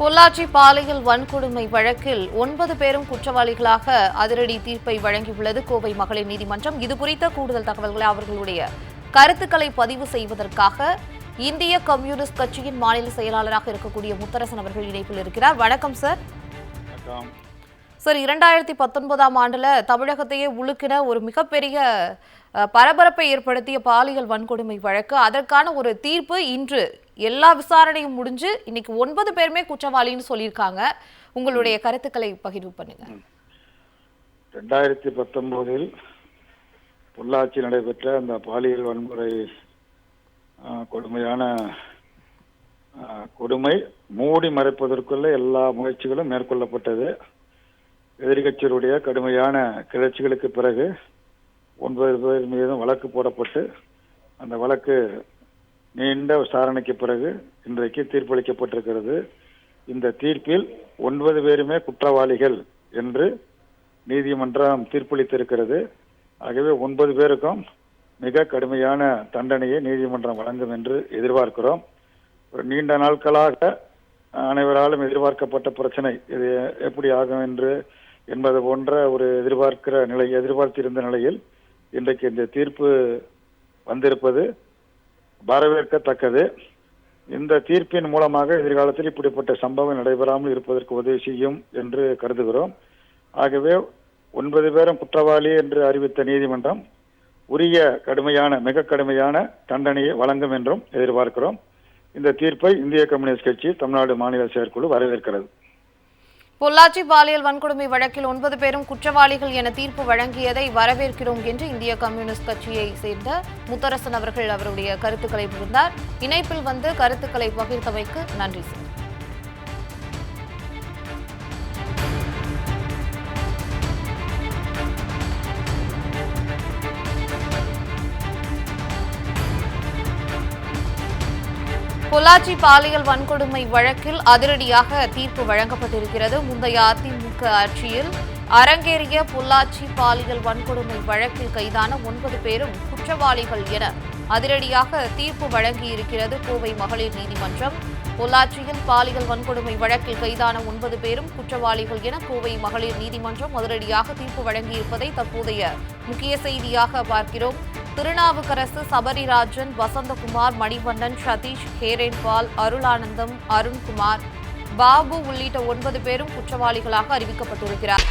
பொள்ளாச்சி பாலியல் வன்கொடுமை வழக்கில் 9 பேரும் குற்றவாளிகளாக அதிரடி தீர்ப்பை வழங்கியுள்ளது கோவை மகளிர் நீதிமன்றம். இதுகுறித்த கூடுதல் தகவல்களை அவர்களுடைய கருத்துக்களை பதிவு செய்வதற்காக இந்திய கம்யூனிஸ்ட் கட்சியின் மாநில செயலாளராக இருக்கக்கூடிய முத்தரசன் அவர்கள் இணைப்பில் இருக்கிறார். வணக்கம் சார். சார், 2019ஆம் ஆண்டுல தமிழகத்தையே உலுக்கின ஒரு மிகப்பெரிய பரபரப்பை ஏற்படுத்திய பாலியல் வன்கொடுமை வழக்கு, அதற்கான ஒரு தீர்ப்பு இன்று எல்லா விசாரணையும் முடிஞ்சு இன்னைக்கு 9 பேருமே குற்றவாளின்னு சொல்லியிருக்காங்க. உங்களுடைய கருத்துக்களை பகிர்வு பண்ணுங்க. 2019இல் பொள்ளாச்சி நடைபெற்ற அந்த பாலியல் வன்முறை கொடுமையான கொடுமை மூடி மறைப்பதற்குள்ள எல்லா முயற்சிகளும் மேற்கொள்ளப்பட்டது. எதிர்கட்சிகளுடைய கடுமையான கிளர்ச்சிகளுக்கு பிறகு 9 பேர் மீதும் வழக்கு போடப்பட்டு அந்த வழக்கு நீண்ட விசாரணைக்கு பிறகு இன்றைக்கு தீர்ப்பளிக்கப்பட்டிருக்கிறது. இந்த தீர்ப்பில் 9 பேருமே குற்றவாளிகள் என்று நீதிமன்றம் தீர்ப்பளித்திருக்கிறது. ஆகவே 9 பேருக்கும் மிக கடுமையான தண்டனையை நீதிமன்றம் வழங்கும் என்று எதிர்பார்க்கிறோம். ஒரு நீண்ட நாட்களாக அனைவராலும் எதிர்பார்க்கப்பட்ட பிரச்சனை இது எப்படி ஆகும் என்பது போன்ற ஒரு எதிர்பார்த்திருந்த நிலையில் இன்றைக்கு இந்த தீர்ப்பு வந்திருப்பது வரவேற்கத்தக்கது. இந்த தீர்ப்பின் மூலமாக எதிர்காலத்தில் இப்படிப்பட்ட சம்பவம் நடைபெறாமல் இருப்பதற்கு உதவி செய்யும் என்று கருதுகிறோம். ஆகவே 9 பேரும் குற்றவாளி என்று அறிவித்த நீதிமன்றம் உரிய மிக கடுமையான தண்டனையை வழங்கும் என்றும் எதிர்பார்க்கிறோம். இந்த தீர்ப்பை இந்திய கம்யூனிஸ்ட் கட்சி தமிழ்நாடு மாநில செயற்குழு வரவேற்கிறது. பொள்ளாச்சி பாலியல் வன்கொடுமை வழக்கில் 9 பேரும் குற்றவாளிகள் என தீர்ப்பு வழங்கியதை வரவேற்கிறோம் என்று இந்திய கம்யூனிஸ்ட் கட்சியை சேர்ந்த முத்தரசன் அவர்கள் அவருடைய கருத்துக்களை பகிர்ந்தார். இணைப்பில் வந்து கருத்துக்களை பகிர்ந்தமைக்கு நன்றி சார். பொள்ளாச்சி பாலியல் வன்கொடுமை வழக்கில் அதிரடியாக தீர்ப்பு வழங்கப்பட்டிருக்கிறது. முந்தைய அதிமுக ஆட்சியில் அரங்கேறிய பொள்ளாச்சி பாலியல் வன்கொடுமை வழக்கில் கைதான 9 பேரும் குற்றவாளிகள் என அதிரடியாக தீர்ப்பு வழங்கியிருக்கிறது கோவை மகளிர் நீதிமன்றம். பொள்ளாச்சியில் பாலியல் வன்கொடுமை வழக்கில் கைதான 9 பேரும் குற்றவாளிகள் என கோவை மகளிர் நீதிமன்றம் அதிரடியாக தீர்ப்பு வழங்கியிருப்பதை தற்போதைய முக்கிய செய்தியாக பார்க்கிறோம். திருநாவுக்கரசு, சபரிராஜன், வசந்தகுமார், மணிவண்ணன், சதீஷ், ஹேரேன்பால், அருளானந்தம், அருண்குமார், பாபு உள்ளிட்ட 9 பேரும் குற்றவாளிகளாக அறிவிக்கப்பட்டிருக்கிறார்.